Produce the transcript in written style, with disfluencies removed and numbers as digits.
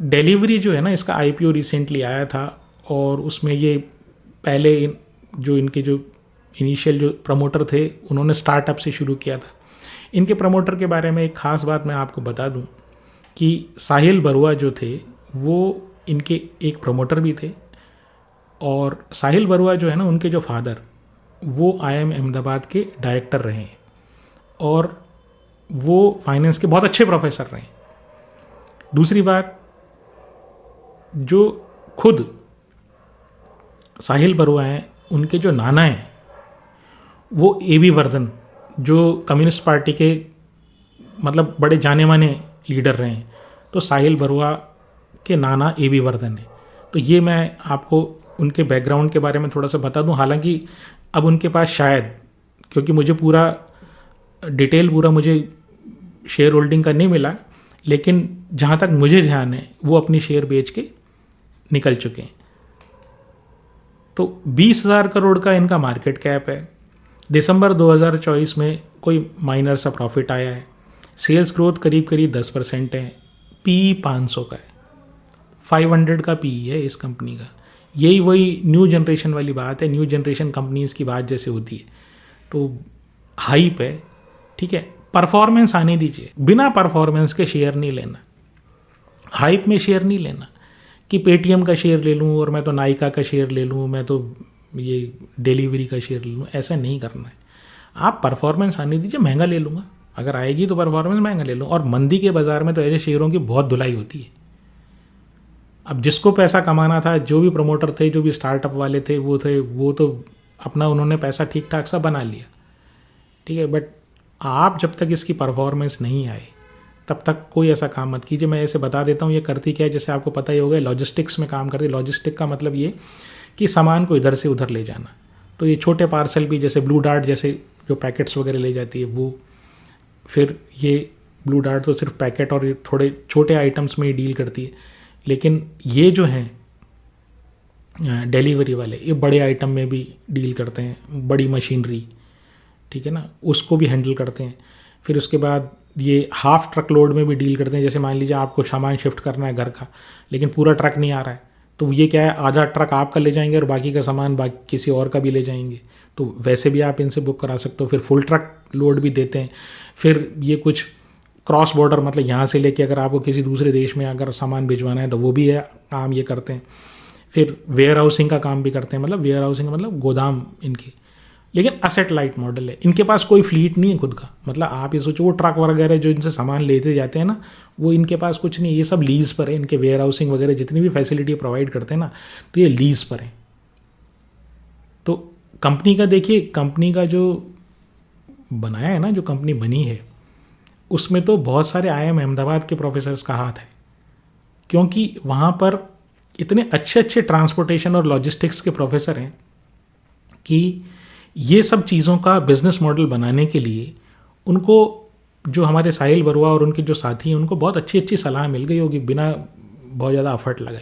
Delivery जो है ना, इसका आईपीओ रिसेंटली आया था और उसमें ये पहले जो इनके जो इनिशियल जो प्रमोटर थे उन्होंने स्टार्टअप से शुरू किया था। इनके प्रमोटर के बारे में एक ख़ास बात मैं आपको बता दूं कि साहिल बरुआ जो थे वो इनके एक प्रमोटर भी थे, और साहिल बरुआ जो है ना, उनके जो फादर वो आईआईएम अहमदाबाद के डायरेक्टर रहे हैं और वो फाइनेंस के बहुत अच्छे प्रोफेसर रहे हैं। दूसरी बात, जो खुद साहिल बरुआ हैं उनके जो नाना हैं वो एबी वर्धन, जो कम्युनिस्ट पार्टी के मतलब बड़े जाने माने लीडर रहे हैं, तो साहिल बरुआ के नाना एबी वर्धन है। तो ये मैं आपको उनके बैकग्राउंड के बारे में थोड़ा सा बता दूं। हालांकि अब उनके पास शायद, क्योंकि मुझे पूरा डिटेल पूरा मुझे शेयर होल्डिंग का नहीं मिला, लेकिन जहाँ तक मुझे ध्यान है वो अपनी शेयर बेच के निकल चुके हैं। तो 20,000 करोड़ का इनका मार्केट कैप है। दिसंबर 2024 में कोई माइनर सा प्रॉफिट आया है। सेल्स ग्रोथ करीब करीब 10% है। पी 500 का है, 500 का पी है इस कंपनी का। यही वही न्यू जनरेशन वाली बात है, न्यू जनरेशन कंपनीज़ की बात जैसे होती है। तो हाइप है, ठीक है, परफॉर्मेंस आने दीजिए। बिना परफॉर्मेंस के शेयर नहीं लेना, हाइप में शेयर नहीं लेना कि पेटीएम का शेयर ले लूँ और मैं तो नायका का शेयर ले लूँ, मैं तो ये डिलीवरी का शेयर ले लूँ। ऐसा नहीं करना है। आप परफॉर्मेंस आने दीजिए, महंगा ले लूँगा, अगर आएगी तो परफॉर्मेंस महंगा ले लूँ। और मंदी के बाज़ार में तो ऐसे शेयरों की बहुत धुलाई होती है। अब जिसको पैसा कमाना था, जो भी प्रमोटर थे, जो भी स्टार्टअप वाले थे, वो तो अपना उन्होंने पैसा ठीक ठाक सा बना लिया, ठीक है। बट आप जब तक इसकी परफॉर्मेंस नहीं आए तब तक कोई ऐसा काम मत कीजिए। मैं ऐसे बता देता हूँ ये करती क्या है, जैसे आपको पता ही होगा, लॉजिस्टिक्स में काम करती है। लॉजिस्टिक का मतलब ये कि सामान को इधर से उधर ले जाना। तो ये छोटे पार्सल भी, जैसे ब्लू डार्ट जैसे जो पैकेट्स वगैरह ले जाती है वो, फिर ये ब्लू डार्ट तो सिर्फ पैकेट और थोड़े छोटे आइटम्स में ही डील करती है, लेकिन ये जो हैं डिलीवरी वाले, ये बड़े आइटम में भी डील करते हैं, बड़ी मशीनरी, ठीक है ना, उसको भी हैंडल करते हैं। फिर उसके बाद ये हाफ ट्रक लोड में भी डील करते हैं। जैसे मान लीजिए आपको सामान शिफ्ट करना है घर का, लेकिन पूरा ट्रक नहीं आ रहा है, तो ये क्या है, आधा ट्रक आपका ले जाएंगे और बाकी का सामान बाकी किसी और का भी ले जाएंगे। तो वैसे भी आप इनसे बुक करा सकते हो। फिर फुल ट्रक लोड भी देते हैं। फिर ये कुछ क्रॉस बॉर्डर, मतलब यहाँ से लेके अगर आपको किसी दूसरे देश में अगर सामान भिजवाना है तो वो भी है काम ये करते हैं। फिर वेयर हाउसिंग का काम भी करते हैं, मतलब वेयर हाउसिंग मतलब गोदाम इनके, लेकिन असेट लाइट मॉडल है। इनके पास कोई फ्लीट नहीं है खुद का। मतलब आप ये सोचो, वो ट्रक वगैरह जो इनसे सामान लेते जाते हैं ना, वो इनके पास कुछ नहीं, ये सब लीज पर है। इनके वेयर हाउसिंग वगैरह जितनी भी फैसिलिटी प्रोवाइड करते हैं ना, तो ये लीज पर है। तो कंपनी का देखिए, कंपनी का जो बनाया है ना, जो कंपनी बनी है, उसमें तो बहुत सारे आईआईएम अहमदाबाद के प्रोफेसर्स का हाथ है, क्योंकि वहाँ पर इतने अच्छे अच्छे ट्रांसपोर्टेशन और लॉजिस्टिक्स के प्रोफेसर हैं कि ये सब चीज़ों का बिजनेस मॉडल बनाने के लिए उनको, जो हमारे साहिल बरुआ और उनके जो साथी हैं, उनको बहुत अच्छी अच्छी सलाह मिल गई होगी बिना बहुत ज़्यादा एफर्ट लगाए।